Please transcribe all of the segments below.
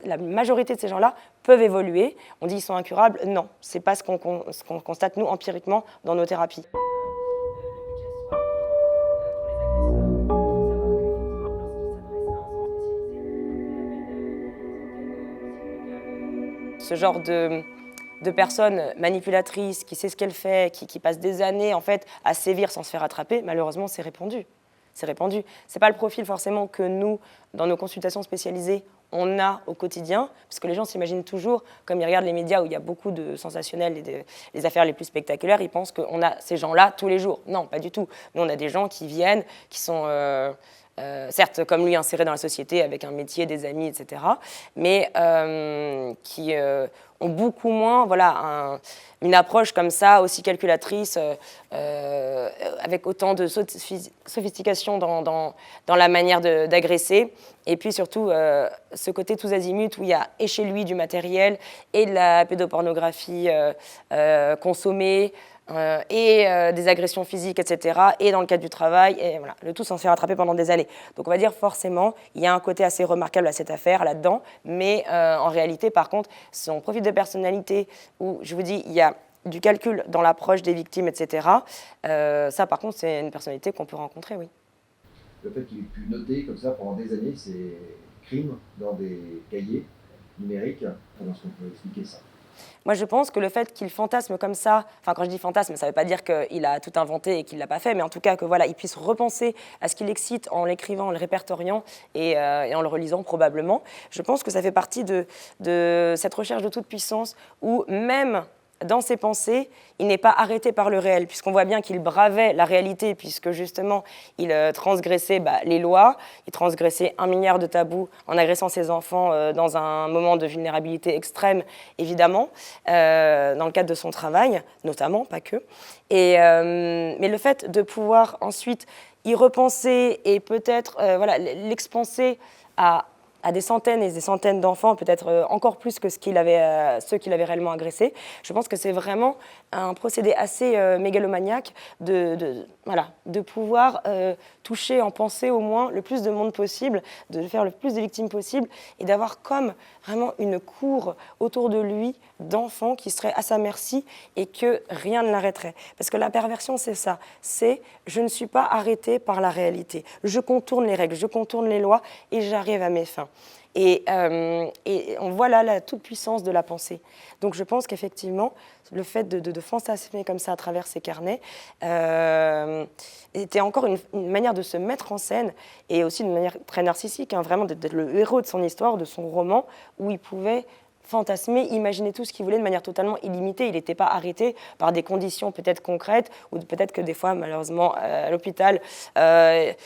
la majorité de ces gens-là peuvent évoluer. On dit qu'ils sont incurables. Non, ce n'est pas ce qu'on constate, nous, empiriquement, dans nos thérapies. Ce genre de personne manipulatrice qui sait ce qu'elle fait, qui passe des années en fait à sévir sans se faire attraper, malheureusement c'est répandu. C'est répandu. C'est pas le profil forcément que nous, dans nos consultations spécialisées, on a au quotidien, parce que les gens s'imaginent toujours, comme ils regardent les médias où il y a beaucoup de sensationnels et les affaires les plus spectaculaires, ils pensent qu'on a ces gens-là tous les jours. Non, pas du tout. Nous, on a des gens qui viennent, qui sont certes, comme lui, insérés dans la société avec un métier, des amis, etc., mais qui ont beaucoup moins une approche comme ça, aussi calculatrice, avec autant de sophistication dans la manière d'agresser. Et puis surtout, ce côté tous azimuts où il y a et chez lui du matériel et de la pédopornographie consommée, et des agressions physiques, etc., et dans le cadre du travail, et voilà, le tout sans se faire attraper pendant des années. Donc on va dire forcément, il y a un côté assez remarquable à cette affaire là-dedans, mais en réalité, par contre, son profil de personnalité, où je vous dis, il y a du calcul dans l'approche des victimes, etc., ça par contre, c'est une personnalité qu'on peut rencontrer, oui. Le fait qu'il ait pu noter comme ça pendant des années ces crimes dans des cahiers numériques, comment est-ce qu'on peut expliquer ça? Moi, je pense que le fait qu'il fantasme comme ça, enfin, quand je dis fantasme, ça ne veut pas dire qu'il a tout inventé et qu'il ne l'a pas fait, mais en tout cas que voilà, il puisse repenser à ce qui l'excite en l'écrivant, en le répertoriant et en le relisant probablement. Je pense que ça fait partie de cette recherche de toute puissance où même dans ses pensées, il n'est pas arrêté par le réel, puisqu'on voit bien qu'il bravait la réalité, puisque justement, il transgressait les lois, il transgressait 1 milliard de tabous en agressant ses enfants dans un moment de vulnérabilité extrême, évidemment, dans le cadre de son travail, notamment, pas que. Mais le fait de pouvoir ensuite y repenser et peut-être l'expanser à des centaines et des centaines d'enfants, peut-être encore plus que ceux qu'il avait réellement agressés. Je pense que c'est vraiment un procédé assez mégalomaniaque de pouvoir toucher en pensée au moins le plus de monde possible, de faire le plus de victimes possible et d'avoir comme vraiment une cour autour de lui d'enfants qui seraient à sa merci et que rien ne l'arrêterait. Parce que la perversion, c'est ça. C'est je ne suis pas arrêtée par la réalité. Je contourne les règles, je contourne les lois et j'arrive à mes fins. Et on voit là la toute-puissance de la pensée. Donc je pense qu'effectivement, le fait de fantasmer comme ça à travers ces carnets était encore une manière de se mettre en scène et aussi d'une manière très narcissique, vraiment d'être le héros de son histoire, de son roman, où il pouvait fantasmer, imaginer tout ce qu'il voulait de manière totalement illimitée. Il n'était pas arrêté par des conditions peut-être concrètes ou peut-être que des fois, malheureusement, à l'hôpital, il a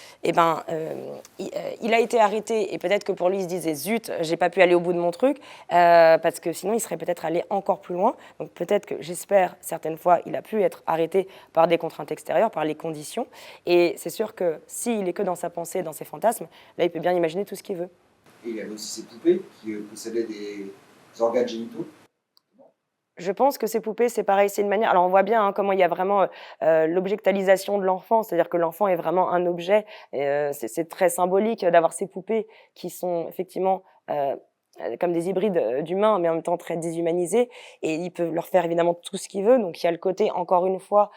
été arrêté et peut-être que pour lui, il se disait « zut, j'ai pas pu aller au bout de mon truc » parce que sinon, il serait peut-être allé encore plus loin. Donc peut-être que, j'espère, certaines fois, il a pu être arrêté par des contraintes extérieures, par les conditions. Et c'est sûr que s'il est que dans sa pensée, dans ses fantasmes, là, il peut bien imaginer tout ce qu'il veut. Et il y avait aussi ces poupées qui possédaient des organes génitaux. Je pense que ces poupées, c'est pareil, c'est une manière... Alors on voit bien comment il y a vraiment l'objectalisation de l'enfant, c'est-à-dire que l'enfant est vraiment un objet. C'est très symbolique d'avoir ces poupées qui sont effectivement comme des hybrides d'humains, mais en même temps très déshumanisés. Et il peut leur faire évidemment tout ce qu'il veut. Donc il y a le côté, encore une fois,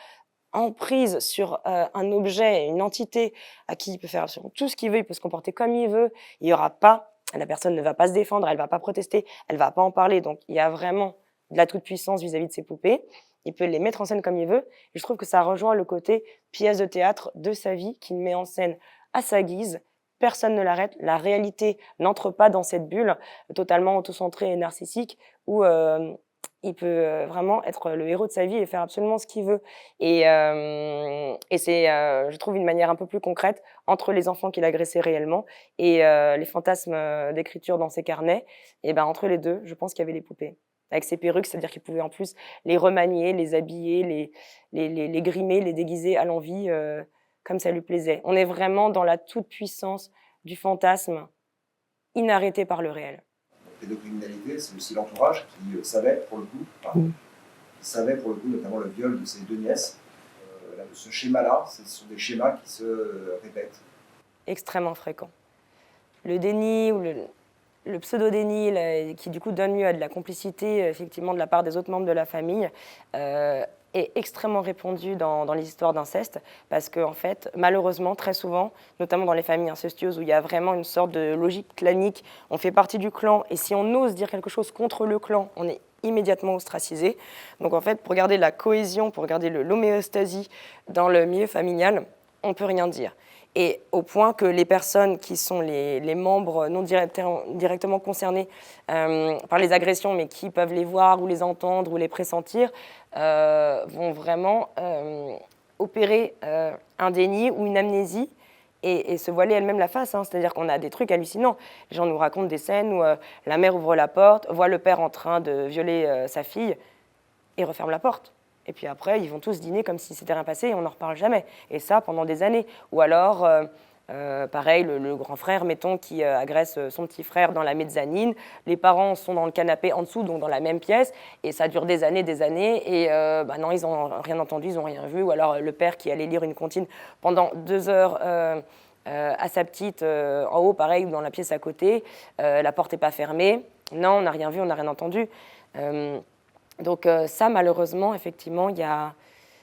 emprise sur un objet, une entité à qui il peut faire absolument tout ce qu'il veut, il peut se comporter comme il veut. Il y aura pas... La personne ne va pas se défendre, elle ne va pas protester, elle ne va pas en parler. Donc il y a vraiment de la toute-puissance vis-à-vis de ses poupées. Il peut les mettre en scène comme il veut. Et je trouve que ça rejoint le côté pièce de théâtre de sa vie qu'il met en scène à sa guise. Personne ne l'arrête. La réalité n'entre pas dans cette bulle totalement autocentrée et narcissique où il peut vraiment être le héros de sa vie et faire absolument ce qu'il veut. Et c'est, je trouve, une manière un peu plus concrète entre les enfants qu'il agressait réellement et les fantasmes d'écriture dans ses carnets. Et ben entre les deux, je pense qu'il y avait les poupées. Avec ses perruques, c'est-à-dire qu'il pouvait en plus les remanier, les habiller, les grimer, les déguiser à l'envie, comme ça lui plaisait. On est vraiment dans la toute-puissance du fantasme, inarrêté par le réel. Pédocriminalité, c'est aussi l'entourage qui savait pour le coup, savait pour le coup notamment le viol de ses 2 nièces. Ce schéma-là, ce sont des schémas qui se répètent. Extrêmement fréquent. Le déni ou le pseudo-déni, qui du coup donne lieu à de la complicité, effectivement, de la part des autres membres de la famille, est extrêmement répandu dans les histoires d'inceste, parce que, en fait, malheureusement, très souvent, notamment dans les familles incestueuses où il y a vraiment une sorte de logique clanique, on fait partie du clan, et si on ose dire quelque chose contre le clan, on est immédiatement ostracisé. Donc, en fait, pour garder la cohésion, pour garder l'homéostasie dans le milieu familial, on ne peut rien dire. Et au point que les personnes qui sont les membres non directement concernés par les agressions, mais qui peuvent les voir ou les entendre ou les pressentir, vont vraiment opérer un déni ou une amnésie et se voiler elle-même la face. C'est-à-dire qu'on a des trucs hallucinants. Les gens nous racontent des scènes où la mère ouvre la porte, voit le père en train de violer sa fille et referme la porte. Et puis après, ils vont tous dîner comme si c'était rien passé et on n'en reparle jamais. Et ça, pendant des années. Ou alors, pareil, le grand frère, mettons, qui agresse son petit frère dans la mezzanine. Les parents sont dans le canapé en dessous, donc dans la même pièce. Et ça dure des années. Et non, ils n'ont rien entendu, ils n'ont rien vu. Ou alors le père qui allait lire une comptine pendant 2 heures à sa petite en haut, pareil, dans la pièce à côté. La porte n'est pas fermée. Non, on n'a rien vu, on n'a rien entendu. Donc ça, malheureusement, effectivement,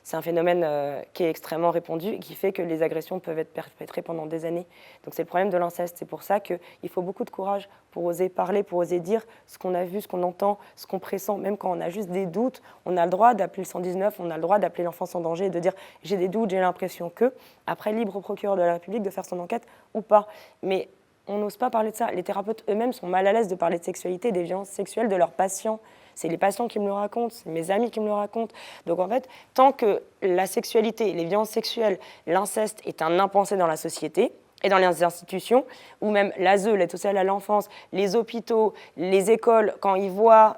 c'est un phénomène qui est extrêmement répandu et qui fait que les agressions peuvent être perpétrées pendant des années. Donc c'est le problème de l'inceste. C'est pour ça qu'il faut beaucoup de courage pour oser parler, pour oser dire ce qu'on a vu, ce qu'on entend, ce qu'on pressent. Même quand on a juste des doutes, on a le droit d'appeler le 119, on a le droit d'appeler l'enfance en danger et de dire « j'ai des doutes, j'ai l'impression que ». Après, libre au procureur de la République de faire son enquête ou pas. Mais on n'ose pas parler de ça. Les thérapeutes eux-mêmes sont mal à l'aise de parler de sexualité, des violences sexuelles de leurs patients. C'est les patients qui me le racontent, c'est mes amis qui me le racontent. Donc en fait, tant que la sexualité, les violences sexuelles, l'inceste est un impensé dans la société et dans les institutions, ou même l'ASE, l'aide sociale à l'enfance, les hôpitaux, les écoles, quand ils voient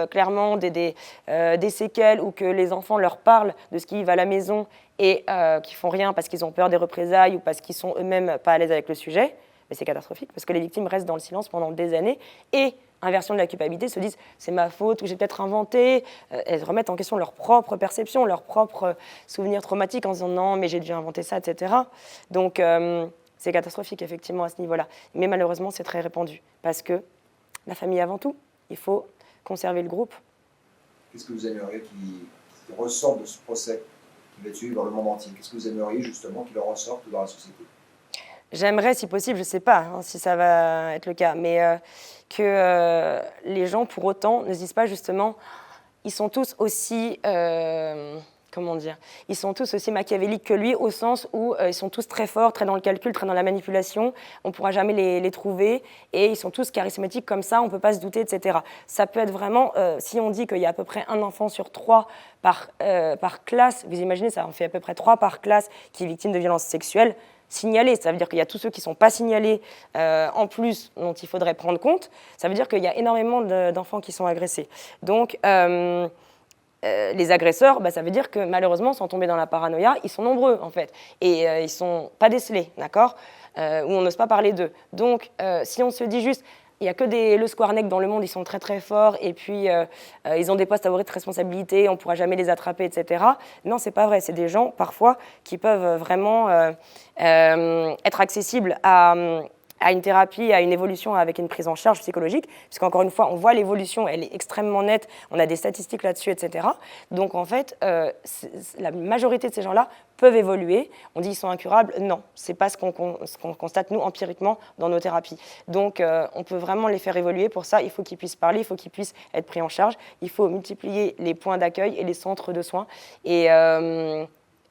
clairement des séquelles ou que les enfants leur parlent de ce qui vivent à la maison et qu'ils font rien parce qu'ils ont peur des représailles ou parce qu'ils sont eux-mêmes pas à l'aise avec le sujet, mais c'est catastrophique parce que les victimes restent dans le silence pendant des années et inversion de la culpabilité, se disent c'est ma faute ou j'ai peut-être inventé, elles remettent en question leur propre perception, leur propre souvenir traumatique en se disant non mais j'ai dû inventer ça, etc. Donc c'est catastrophique effectivement à ce niveau-là. Mais malheureusement c'est très répandu parce que la famille avant tout, il faut conserver le groupe. Qu'est-ce que vous aimeriez qui ressorte de ce procès qui va être suivi dans le monde entier? Qu'est-ce que vous aimeriez justement qu'il en ressorte dans la société? J'aimerais, si possible, je ne sais pas si ça va être le cas, mais que les gens, pour autant, ne se disent pas justement, ils sont tous aussi, comment dire, ils sont tous aussi machiavéliques que lui, au sens où ils sont tous très forts, très dans le calcul, très dans la manipulation, on ne pourra jamais les trouver, et ils sont tous charismatiques comme ça, on ne peut pas se douter, etc. Ça peut être vraiment, si on dit qu'il y a à peu près un enfant sur 3 par classe, vous imaginez, ça en fait à peu près 3 par classe qui est victime de violences sexuelles, signalés. Ça veut dire qu'il y a tous ceux qui ne sont pas signalés en plus dont il faudrait prendre compte. Ça veut dire qu'il y a énormément d'enfants qui sont agressés. Donc, les agresseurs, ça veut dire que malheureusement, sans tomber dans la paranoïa, ils sont nombreux en fait. Et ils ne sont pas décelés, d'accord, ou on n'ose pas parler d'eux. Donc, si on se dit juste, il n'y a que le Squarneck dans le monde, ils sont très très forts, et puis ils ont des postes à haute responsabilité, on ne pourra jamais les attraper, etc. Non, ce n'est pas vrai. C'est des gens, parfois, qui peuvent vraiment être accessibles à une thérapie, à une évolution avec une prise en charge psychologique, puisqu'encore une fois, on voit l'évolution, elle est extrêmement nette, on a des statistiques là-dessus, etc. Donc en fait, la majorité de ces gens-là peuvent évoluer. On dit qu'ils sont incurables, non, c'est pas ce qu'on constate nous empiriquement dans nos thérapies. Donc on peut vraiment les faire évoluer. Pour ça, il faut qu'ils puissent parler, il faut qu'ils puissent être pris en charge, il faut multiplier les points d'accueil et les centres de soins.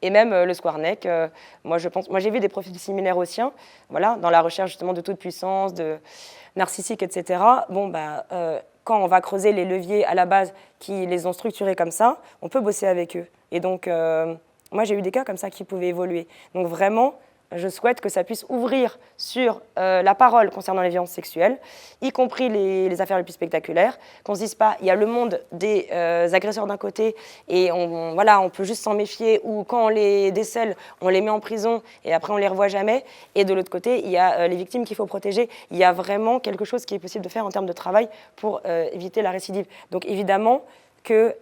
Et même le Squarneck, moi j'ai vu des profils similaires aux siens, voilà, dans la recherche justement de toute puissance, de narcissique, etc. Quand on va creuser les leviers à la base qui les ont structurés comme ça, on peut bosser avec eux. Et donc, moi j'ai eu des cas comme ça qui pouvaient évoluer. Donc vraiment, je souhaite que ça puisse ouvrir sur la parole concernant les violences sexuelles, y compris les affaires les plus spectaculaires, qu'on ne se dise pas, il y a le monde des agresseurs d'un côté et on peut juste s'en méfier, ou quand on les décèle, on les met en prison et après on ne les revoit jamais. Et de l'autre côté, il y a les victimes qu'il faut protéger. Il y a vraiment quelque chose qui est possible de faire en termes de travail pour éviter la récidive. Donc évidemment que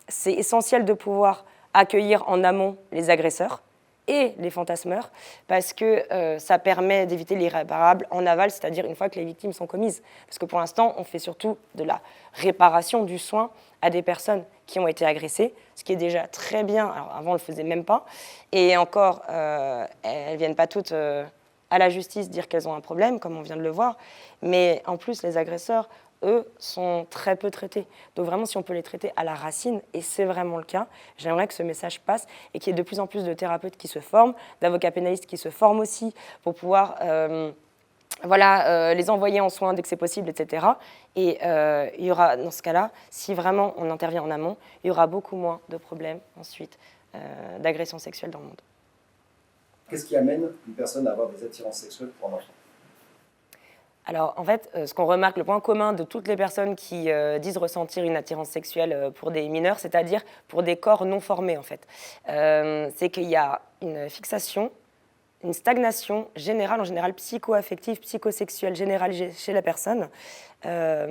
c'est essentiel de pouvoir accueillir en amont les agresseurs, et les fantasmeurs, parce que ça permet d'éviter l'irréparable en aval, c'est-à-dire une fois que les victimes sont commises. Parce que pour l'instant, on fait surtout de la réparation, du soin à des personnes qui ont été agressées, ce qui est déjà très bien. Alors avant, on ne le faisait même pas. Et encore, elles ne viennent pas toutes à la justice dire qu'elles ont un problème, comme on vient de le voir. Mais en plus, les agresseurs, eux, sont très peu traités. Donc vraiment, si on peut les traiter à la racine, et c'est vraiment le cas, j'aimerais que ce message passe et qu'il y ait de plus en plus de thérapeutes qui se forment, d'avocats pénalistes qui se forment aussi pour pouvoir les envoyer en soins dès que c'est possible, etc. Et il y aura, dans ce cas-là, si vraiment on intervient en amont, il y aura beaucoup moins de problèmes ensuite d'agressions sexuelles dans le monde. Qu'est-ce qui amène une personne à avoir des attirances sexuelles pour un enfant ? Alors, en fait, ce qu'on remarque, le point commun de toutes les personnes qui disent ressentir une attirance sexuelle pour des mineurs, c'est-à-dire pour des corps non formés, en fait, c'est qu'il y a une fixation, une stagnation générale, en général psycho-affective, psychosexuelle générale chez la personne, à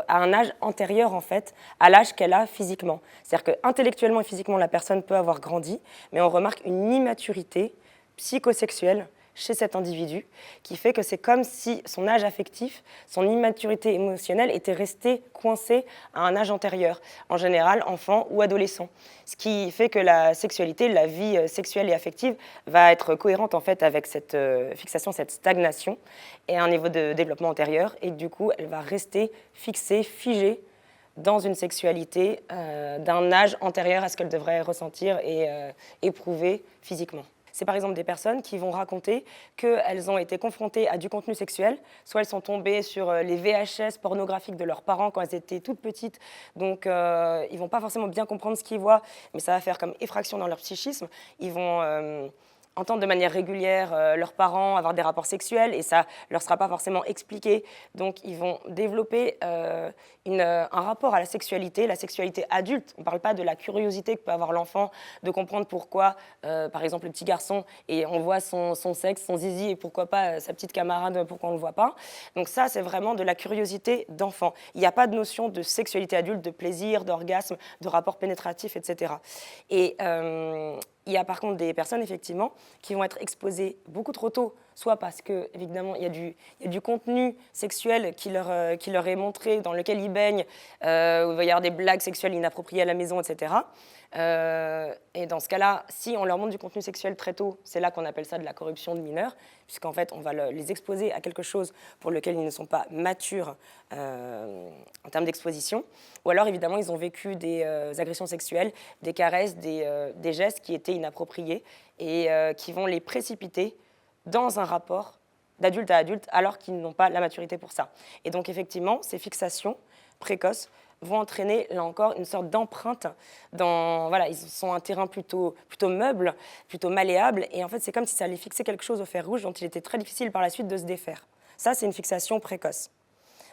un âge antérieur, en fait, à l'âge qu'elle a physiquement. C'est-à-dire qu'intellectuellement et physiquement, la personne peut avoir grandi, mais on remarque une immaturité psychosexuelle chez cet individu, qui fait que c'est comme si son âge affectif, son immaturité émotionnelle était restée coincée à un âge antérieur, en général enfant ou adolescent. Ce qui fait que la sexualité, la vie sexuelle et affective va être cohérente en fait avec cette fixation, cette stagnation et un niveau de développement antérieur, et du coup elle va rester fixée, figée dans une sexualité d'un âge antérieur à ce qu'elle devrait ressentir et éprouver physiquement. C'est par exemple des personnes qui vont raconter qu'elles ont été confrontées à du contenu sexuel, soit elles sont tombées sur les VHS pornographiques de leurs parents quand elles étaient toutes petites, donc ils ne vont pas forcément bien comprendre ce qu'ils voient, mais ça va faire comme effraction dans leur psychisme. Ils vont entendre de manière régulière leurs parents avoir des rapports sexuels et ça ne leur sera pas forcément expliqué. Donc ils vont développer un rapport à la sexualité adulte. On ne parle pas de la curiosité que peut avoir l'enfant de comprendre pourquoi, par exemple, le petit garçon, et on voit son sexe, son zizi, et pourquoi pas sa petite camarade, pourquoi on ne le voit pas. Donc ça, c'est vraiment de la curiosité d'enfant. Il n'y a pas de notion de sexualité adulte, de plaisir, d'orgasme, de rapport pénétratif, etc. Et il y a par contre des personnes, effectivement, qui vont être exposées beaucoup trop tôt, soit parce que, évidemment, il y a du contenu sexuel qui leur est montré, dans lequel ils baignent, où il va y avoir des blagues sexuelles inappropriées à la maison, etc. Et dans ce cas-là, si on leur montre du contenu sexuel très tôt, c'est là qu'on appelle ça de la corruption de mineurs, puisqu'en fait, on va les exposer à quelque chose pour lequel ils ne sont pas matures en termes d'exposition. Ou alors, évidemment, ils ont vécu des agressions sexuelles, des caresses, des gestes qui étaient inappropriés et qui vont les précipiter dans un rapport d'adulte à adulte alors qu'ils n'ont pas la maturité pour ça. Et donc, effectivement, ces fixations précoces vont entraîner, là encore, une sorte d'empreinte ils sont un terrain plutôt meuble, plutôt malléable, et en fait, c'est comme si ça allait fixer quelque chose au fer rouge dont il était très difficile par la suite de se défaire. Ça, c'est une fixation précoce.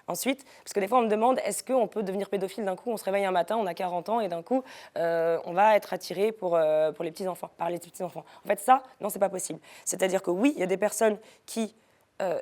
Ensuite, parce que des fois, on me demande, est-ce qu'on peut devenir pédophile d'un coup, on se réveille un matin, on a 40 ans, et d'un coup, on va être attiré par les petits-enfants. En fait, ça, non, c'est pas possible. C'est-à-dire que oui, il y a des personnes qui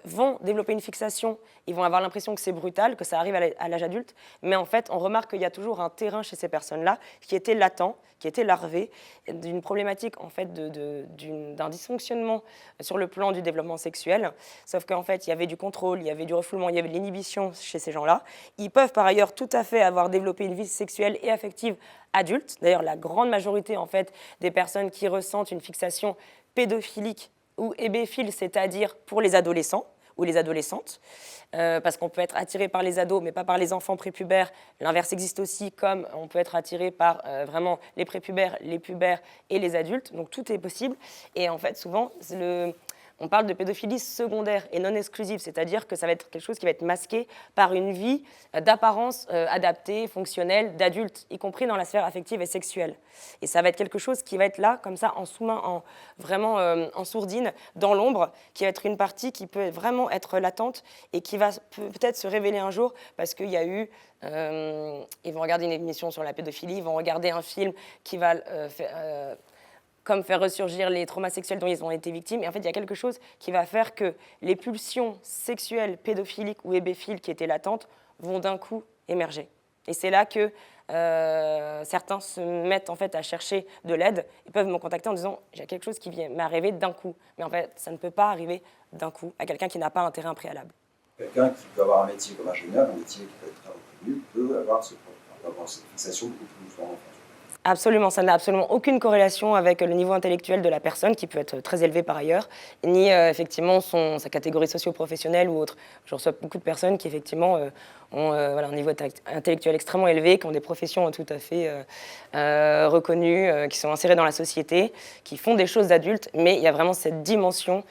vont développer une fixation, ils vont avoir l'impression que c'est brutal, que ça arrive à l'âge adulte, mais en fait, on remarque qu'il y a toujours un terrain chez ces personnes-là qui était latent, qui était larvé, d'une problématique, en fait, d'un dysfonctionnement sur le plan du développement sexuel, sauf qu'en fait, il y avait du contrôle, il y avait du refoulement, il y avait de l'inhibition chez ces gens-là. Ils peuvent par ailleurs tout à fait avoir développé une vie sexuelle et affective adulte. D'ailleurs, la grande majorité, en fait, des personnes qui ressentent une fixation pédophilique ou hébéphile, c'est-à-dire pour les adolescents ou les adolescentes, parce qu'on peut être attiré par les ados, mais pas par les enfants prépubères. L'inverse existe aussi, comme on peut être attiré par vraiment les prépubères, les pubères et les adultes. Donc tout est possible. Et en fait, souvent, on parle de pédophilie secondaire et non exclusive, c'est-à-dire que ça va être quelque chose qui va être masqué par une vie d'apparence adaptée, fonctionnelle, d'adulte, y compris dans la sphère affective et sexuelle. Et ça va être quelque chose qui va être là, comme ça, en sous-main, vraiment en sourdine, dans l'ombre, qui va être une partie qui peut vraiment être latente et qui va peut-être se révéler un jour parce qu'il y a eu... ils vont regarder une émission sur la pédophilie, ils vont regarder un film qui va comme faire ressurgir les traumas sexuels dont ils ont été victimes. Et en fait, il y a quelque chose qui va faire que les pulsions sexuelles, pédophiliques ou hébéphiles qui étaient latentes vont d'un coup émerger. Et c'est là que certains se mettent en fait à chercher de l'aide. Ils peuvent me contacter en disant « j'ai quelque chose qui m'est arrivé d'un coup ». Mais en fait, ça ne peut pas arriver d'un coup à quelqu'un qui n'a pas un terrain préalable. Quelqu'un qui peut avoir un métier comme ingénieur, un métier qui peut être très reconnu, peut avoir cette fixation beaucoup plus dans l'enfance. Absolument, ça n'a absolument aucune corrélation avec le niveau intellectuel de la personne, qui peut être très élevé par ailleurs, ni effectivement sa catégorie socio-professionnelle ou autre. Je reçois beaucoup de personnes qui effectivement ont voilà, un niveau intellectuel extrêmement élevé, qui ont des professions tout à fait reconnues, qui sont insérées dans la société, qui font des choses d'adultes, mais il y a vraiment cette dimension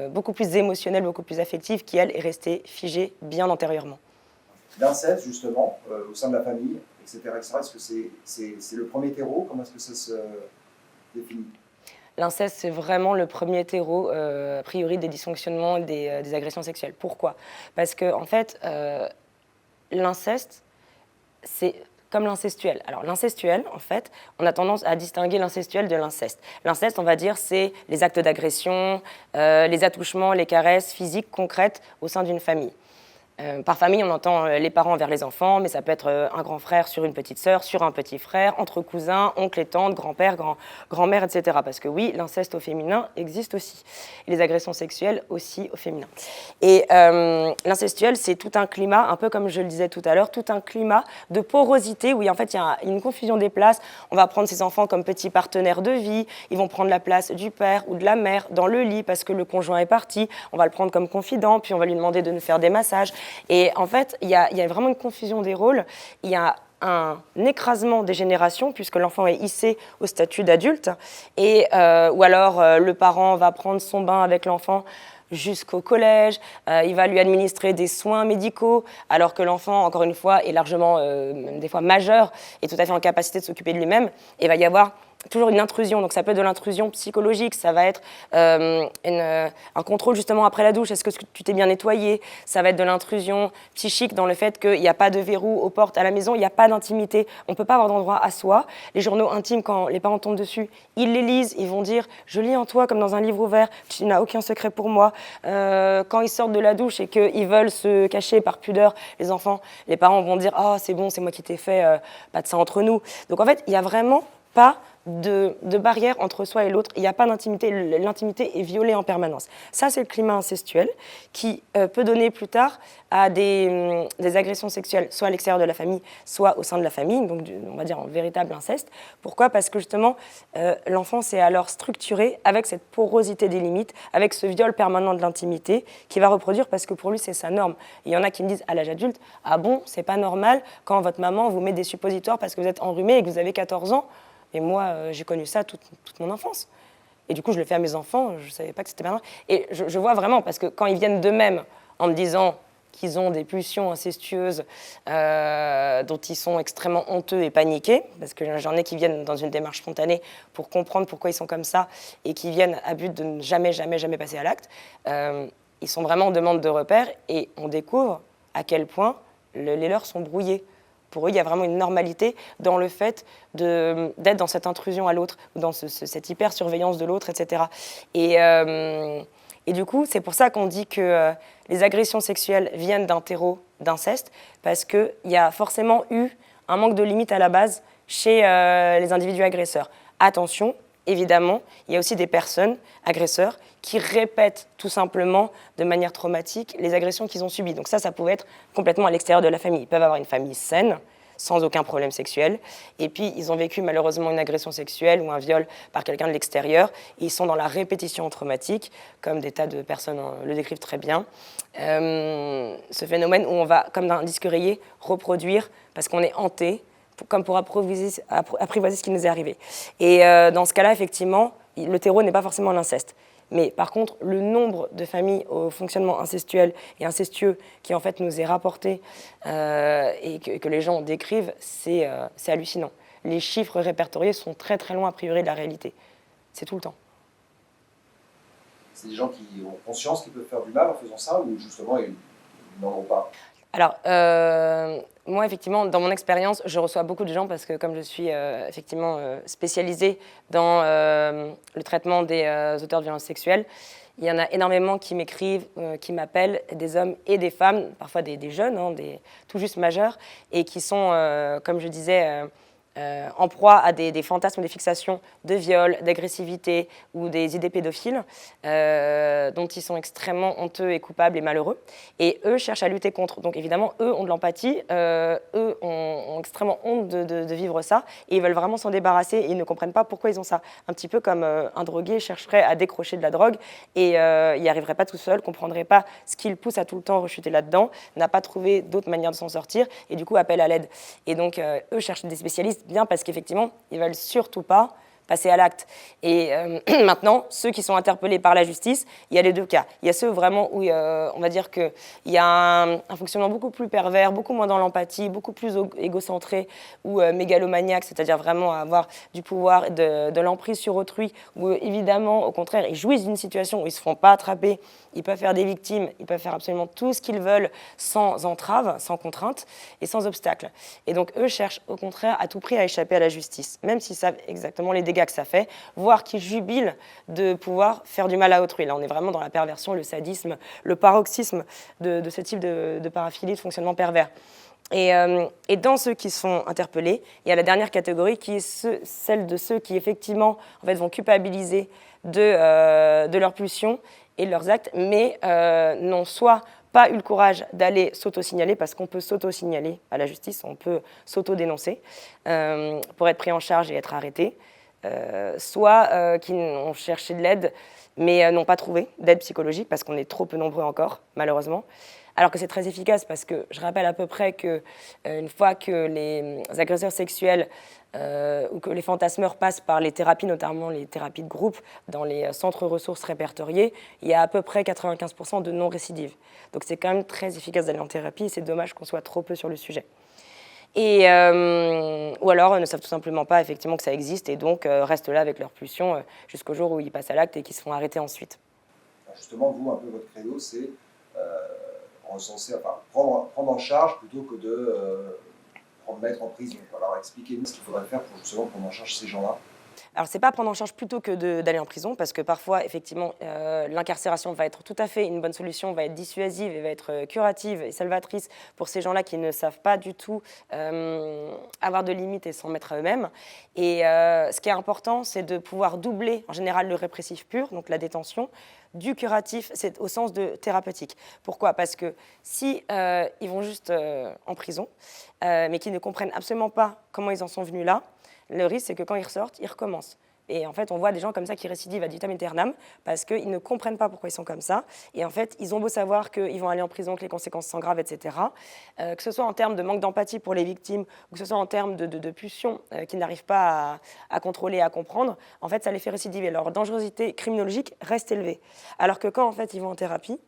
beaucoup plus émotionnelle, beaucoup plus affective, qui elle est restée figée bien antérieurement. L'inceste, justement, au sein de la famille, etc. Est-ce que c'est le premier terreau? Comment est-ce que ça se définit? L'inceste, c'est vraiment le premier terreau, a priori, des dysfonctionnements, des agressions sexuelles. Pourquoi? Parce que, en fait, l'inceste, c'est comme l'incestuel. Alors, l'incestuel, en fait, on a tendance à distinguer l'incestuel de l'inceste. L'inceste, on va dire, c'est les actes d'agression, les attouchements, les caresses physiques concrètes au sein d'une famille. Par famille, on entend les parents envers les enfants, mais ça peut être un grand frère sur une petite sœur, sur un petit frère, entre cousins, oncles et tantes, grand-père, grand-mère, etc. Parce que oui, l'inceste au féminin existe aussi. Et les agressions sexuelles aussi au féminin. Et l'incestuel, c'est tout un climat, un peu comme je le disais tout à l'heure, tout un climat de porosité, où en fait il y a une confusion des places. On va prendre ses enfants comme petits partenaires de vie, ils vont prendre la place du père ou de la mère dans le lit parce que le conjoint est parti, on va le prendre comme confident, puis on va lui demander de nous faire des massages. Et en fait, il y a vraiment une confusion des rôles. Il y a un écrasement des générations puisque l'enfant est hissé au statut d'adulte. Ou alors, le parent va prendre son bain avec l'enfant jusqu'au collège, il va lui administrer des soins médicaux, alors que l'enfant, encore une fois, est largement, des fois majeur, et tout à fait en capacité de s'occuper de lui-même. Et il va y avoir toujours une intrusion, donc ça peut être de l'intrusion psychologique, ça va être un contrôle justement après la douche, est-ce que tu t'es bien nettoyé, ça va être de l'intrusion psychique dans le fait qu'il n'y a pas de verrou aux portes à la maison, il n'y a pas d'intimité, on ne peut pas avoir d'endroit à soi. Les journaux intimes, quand les parents tombent dessus, ils les lisent, ils vont dire « je lis en toi comme dans un livre ouvert, tu n'as aucun secret pour moi ». Quand ils sortent de la douche et qu'ils veulent se cacher par pudeur, les enfants, les parents vont dire « oh c'est bon, c'est moi qui t'ai fait, pas de ça entre nous ». Donc en fait, il n'y a vraiment pas de barrière entre soi et l'autre, il n'y a pas d'intimité, l'intimité est violée en permanence. Ça, c'est le climat incestuel qui peut donner plus tard à des agressions sexuelles, soit à l'extérieur de la famille, soit au sein de la famille, donc on va dire en véritable inceste. Pourquoi? Parce que justement, l'enfance est alors structurée avec cette porosité des limites, avec ce viol permanent de l'intimité qui va reproduire parce que pour lui, c'est sa norme. Il y en a qui me disent à l'âge adulte, ah bon, c'est pas normal quand votre maman vous met des suppositoires parce que vous êtes enrhumé et que vous avez 14 ans. Et moi, j'ai connu ça toute mon enfance. Et du coup, je le fais à mes enfants, je ne savais pas que c'était pas normal. Et je vois vraiment, parce que quand ils viennent d'eux-mêmes en me disant qu'ils ont des pulsions incestueuses dont ils sont extrêmement honteux et paniqués, parce que j'en ai qui viennent dans une démarche spontanée pour comprendre pourquoi ils sont comme ça et qui viennent à but de ne jamais, jamais, jamais passer à l'acte, ils sont vraiment en demande de repères et on découvre à quel point les leurs sont brouillés. Pour eux, il y a vraiment une normalité dans le fait d'être dans cette intrusion à l'autre, dans cette hyper-surveillance de l'autre, etc. Et du coup, c'est pour ça qu'on dit que les agressions sexuelles viennent d'un terreau d'inceste, parce qu'il y a forcément eu un manque de limite à la base chez les individus agresseurs. Attention, évidemment, il y a aussi des personnes, agresseurs, qui répètent tout simplement de manière traumatique les agressions qu'ils ont subies. Donc ça pouvait être complètement à l'extérieur de la famille. Ils peuvent avoir une famille saine, sans aucun problème sexuel, et puis ils ont vécu malheureusement une agression sexuelle ou un viol par quelqu'un de l'extérieur, et ils sont dans la répétition traumatique, comme des tas de personnes le décrivent très bien. Ce phénomène où on va, comme d'un disque rayé, reproduire, parce qu'on est hanté, comme pour apprivoiser ce qui nous est arrivé. Et dans ce cas-là, effectivement, le terreau n'est pas forcément l'inceste. Mais par contre, le nombre de familles au fonctionnement incestuel et incestueux qui en fait nous est rapporté et que les gens décrivent, c'est hallucinant. Les chiffres répertoriés sont très très loin a priori de la réalité. C'est tout le temps. C'est des gens qui ont conscience qu'ils peuvent faire du mal en faisant ça ou justement ils n'en ont pas? Alors, moi, effectivement, dans mon expérience, je reçois beaucoup de gens parce que comme je suis effectivement spécialisée dans le traitement des auteurs de violences sexuelles, Il y en a énormément qui m'écrivent, qui m'appellent, des hommes et des femmes, parfois des jeunes, hein, tout juste majeurs, et qui sont, comme je disais, en proie à des fantasmes, des fixations de viol, d'agressivité ou des idées pédophiles dont ils sont extrêmement honteux et coupables et malheureux. Et eux cherchent à lutter contre. Donc évidemment, eux ont de l'empathie, eux ont extrêmement honte de vivre ça et ils veulent vraiment s'en débarrasser et ils ne comprennent pas pourquoi ils ont ça. Un petit peu comme un drogué chercherait à décrocher de la drogue et il n'y arriverait pas tout seul, ne comprendrait pas ce qui le pousse à tout le temps rechuter là-dedans, n'a pas trouvé d'autres manières de s'en sortir et du coup appelle à l'aide. Et donc eux cherchent des spécialistes bien parce qu'effectivement, ils ne veulent surtout pas passer à l'acte. Et maintenant, ceux qui sont interpellés par la justice, il y a les deux cas. Il y a ceux vraiment où on va dire qu'il y a un fonctionnement beaucoup plus pervers, beaucoup moins dans l'empathie, beaucoup plus égocentré ou mégalomaniaque, c'est-à-dire vraiment avoir du pouvoir, de l'emprise sur autrui, où évidemment, au contraire, ils jouissent d'une situation où ils ne se font pas attraper, ils peuvent faire des victimes, ils peuvent faire absolument tout ce qu'ils veulent sans entrave, sans contrainte et sans obstacle. Et donc eux cherchent au contraire à tout prix à échapper à la justice, même s'ils savent exactement les dégâts que ça fait, voire qu'ils jubilent de pouvoir faire du mal à autrui. Là on est vraiment dans la perversion, le sadisme, le paroxysme de ce type de paraphilie, de fonctionnement pervers. Et dans ceux qui sont interpellés, il y a la dernière catégorie qui est celle de ceux qui effectivement en fait, vont culpabiliser de leur pulsion et de leurs actes, mais n'ont soit pas eu le courage d'aller s'auto-signaler, parce qu'on peut s'auto-signaler à la justice, on peut s'auto-dénoncer pour être pris en charge et être arrêté, soit qui ont cherché de l'aide, mais n'ont pas trouvé d'aide psychologique, parce qu'on est trop peu nombreux encore, malheureusement. Alors que c'est très efficace, parce que je rappelle à peu près qu'une fois que les agresseurs sexuels ou que les fantasmeurs passent par les thérapies, notamment les thérapies de groupe, dans les centres ressources répertoriés, il y a à peu près 95% de non-récidive. Donc c'est quand même très efficace d'aller en thérapie, et c'est dommage qu'on soit trop peu sur le sujet. Et, ou alors ne savent tout simplement pas effectivement que ça existe, et donc restent là avec leur pulsion jusqu'au jour où ils passent à l'acte et qu'ils se font arrêter ensuite. Alors justement, vous, un peu votre credo, c'est recenser, enfin, prendre en charge plutôt que de mettre en prison. Alors expliquez-nous ce qu'il faudrait faire pour justement prendre en charge ces gens-là. Alors, c'est pas prendre en charge plutôt que d'aller en prison, parce que parfois, effectivement, l'incarcération va être tout à fait une bonne solution, va être dissuasive et va être curative et salvatrice pour ces gens-là qui ne savent pas du tout avoir de limites et s'en mettre à eux-mêmes. Et ce qui est important, c'est de pouvoir doubler, en général, le répressif pur, donc la détention, du curatif, c'est au sens de thérapeutique. Pourquoi ? Parce que si ils vont juste en prison, mais qu'ils ne comprennent absolument pas comment ils en sont venus là, le risque, c'est que quand ils ressortent, ils recommencent. Et en fait, on voit des gens comme ça qui récidivent ad vitam aeternam parce qu'ils ne comprennent pas pourquoi ils sont comme ça. Et en fait, ils ont beau savoir qu'ils vont aller en prison, que les conséquences sont graves, etc. Que ce soit en termes de manque d'empathie pour les victimes ou que ce soit en termes de pulsion qu'ils n'arrivent pas à contrôler, à comprendre, en fait, ça les fait récidiver. Leur dangerosité criminologique reste élevée. Alors que quand, en fait, ils vont en thérapie,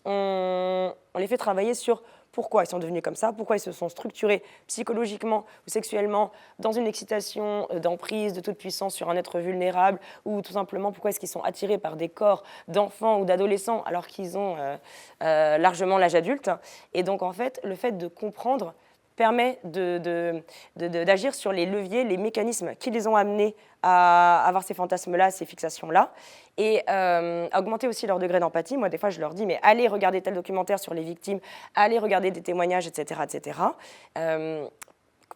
on les fait travailler sur pourquoi ils sont devenus comme ça, pourquoi ils se sont structurés psychologiquement ou sexuellement dans une excitation d'emprise, de toute puissance sur un être vulnérable, ou tout simplement pourquoi est-ce qu'ils sont attirés par des corps d'enfants ou d'adolescents alors qu'ils ont largement l'âge adulte. Et donc en fait, le fait de comprendre permet d'agir sur les leviers, les mécanismes qui les ont amenés à avoir ces fantasmes-là, ces fixations-là, et à augmenter aussi leur degré d'empathie. Moi, des fois, je leur dis, mais allez regarder tel documentaire sur les victimes, allez regarder des témoignages, etc., etc.,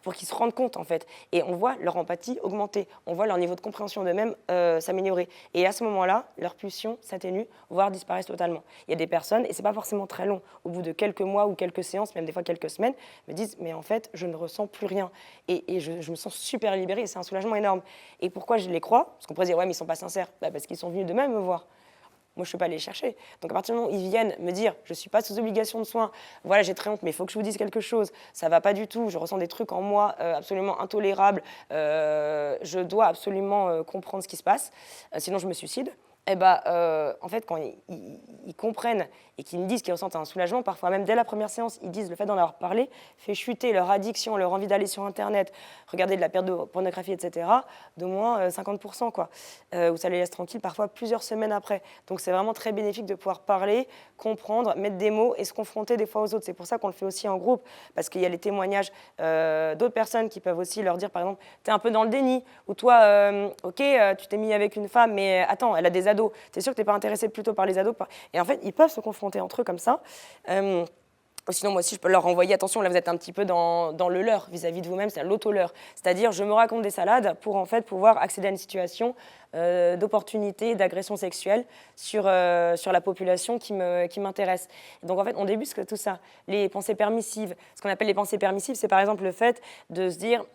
pour qu'ils se rendent compte, en fait. Et on voit leur empathie augmenter, on voit leur niveau de compréhension d'eux-mêmes s'améliorer. Et à ce moment-là, leur pulsion s'atténue, voire disparaissent totalement. Il y a des personnes, et c'est pas forcément très long, au bout de quelques mois ou quelques séances, même des fois quelques semaines, me disent, mais en fait, je ne ressens plus rien. Et je me sens super libérée, et c'est un soulagement énorme. Et pourquoi je les crois ? Parce qu'on pourrait dire, ouais, mais ils sont pas sincères. Bah, parce qu'ils sont venus d'eux-mêmes me voir. Moi, je ne peux pas les chercher. Donc, à partir du moment où ils viennent me dire « je ne suis pas sous obligation de soins, voilà, j'ai très honte, mais il faut que je vous dise quelque chose, ça ne va pas du tout, je ressens des trucs en moi absolument intolérables, je dois absolument comprendre ce qui se passe, sinon je me suicide », eh ben, en fait, quand ils comprennent et qu'ils me disent qu'ils ressentent un soulagement, parfois même dès la première séance, ils disent le fait d'en avoir parlé fait chuter leur addiction, leur envie d'aller sur Internet, regarder de la pornographie, etc., d'au moins 50%, quoi, où ça les laisse tranquilles parfois plusieurs semaines après. Donc c'est vraiment très bénéfique de pouvoir parler, comprendre, mettre des mots et se confronter des fois aux autres. C'est pour ça qu'on le fait aussi en groupe, parce qu'il y a les témoignages d'autres personnes qui peuvent aussi leur dire, par exemple, t'es un peu dans le déni, ou toi, ok, tu t'es mis avec une femme, mais attends, elle a des ados. T'es sûr que t'es pas intéressé plutôt par les ados Et en fait, ils peuvent se confronter entre eux comme ça. Sinon, moi aussi, je peux leur renvoyer, attention, là, vous êtes un petit peu dans le leurre vis-à-vis de vous-même, c'est l'auto-leurre. C'est-à-dire, je me raconte des salades pour, en fait, pouvoir accéder à une situation d'opportunité, d'agression sexuelle sur la population qui m'intéresse. Donc, en fait, on débusque tout ça. Les pensées permissives. Ce qu'on appelle les pensées permissives, c'est par exemple le fait de se dire...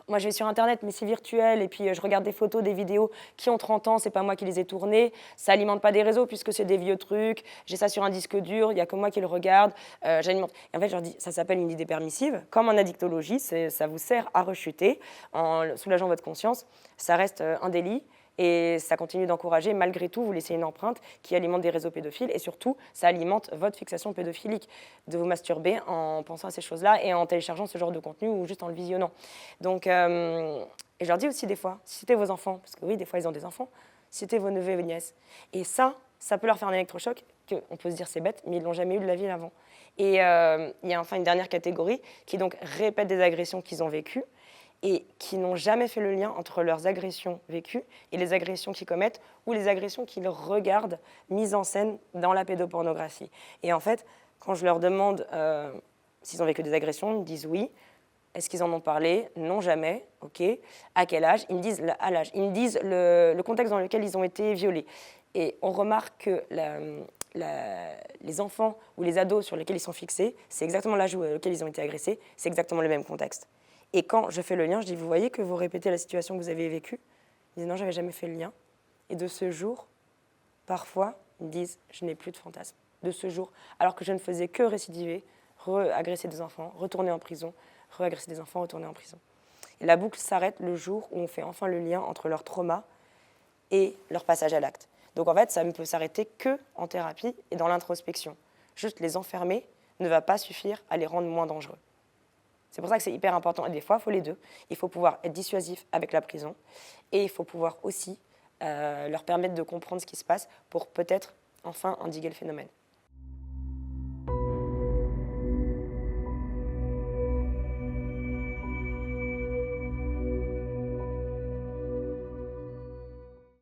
Moi, je vais sur Internet, mais c'est virtuel, et puis je regarde des photos, des vidéos qui ont 30 ans, c'est pas moi qui les ai tournées, ça alimente pas des réseaux puisque c'est des vieux trucs, j'ai ça sur un disque dur, il y a que moi qui le regarde, j'alimente. Et en fait, je leur dis, ça s'appelle une idée permissive, comme en addictologie, ça vous sert à rechuter en soulageant votre conscience, ça reste un délit. Et ça continue d'encourager, malgré tout, vous laissez une empreinte qui alimente des réseaux pédophiles et surtout, ça alimente votre fixation pédophilique, de vous masturber en pensant à ces choses-là et en téléchargeant ce genre de contenu ou juste en le visionnant. Donc, et je leur dis aussi des fois, si c'était vos enfants, parce que oui, des fois ils ont des enfants, si c'était vos neveux et vos nièces. Et ça peut leur faire un électrochoc, qu'on peut se dire c'est bête, mais ils ne l'ont jamais eu de la vie avant. Et il y a enfin une dernière catégorie qui donc répète des agressions qu'ils ont vécues, et qui n'ont jamais fait le lien entre leurs agressions vécues et les agressions qu'ils commettent ou les agressions qu'ils regardent mises en scène dans la pédopornographie. Et en fait, quand je leur demande s'ils ont vécu des agressions, ils me disent oui. Est-ce qu'ils en ont parlé? Non, jamais. OK. À quel âge? Ils me disent à l'âge. Ils me disent le contexte dans lequel ils ont été violés. Et on remarque que les enfants ou les ados sur lesquels ils sont fixés, c'est exactement l'âge auquel ils ont été agressés, c'est exactement le même contexte. Et quand je fais le lien, je dis, vous voyez que vous répétez la situation que vous avez vécue? Ils disent, non, j'avais jamais fait le lien. Et de ce jour, parfois, ils me disent, je n'ai plus de fantasme. De ce jour, alors que je ne faisais que récidiver, agresser des enfants, retourner en prison, agresser des enfants, retourner en prison. Et la boucle s'arrête le jour où on fait enfin le lien entre leur trauma et leur passage à l'acte. Donc en fait, ça ne peut s'arrêter qu'en thérapie et dans l'introspection. Juste les enfermer ne va pas suffire à les rendre moins dangereux. C'est pour ça que c'est hyper important. Et des fois, il faut les deux. Il faut pouvoir être dissuasif avec la prison et il faut pouvoir aussi leur permettre de comprendre ce qui se passe pour peut-être enfin endiguer le phénomène.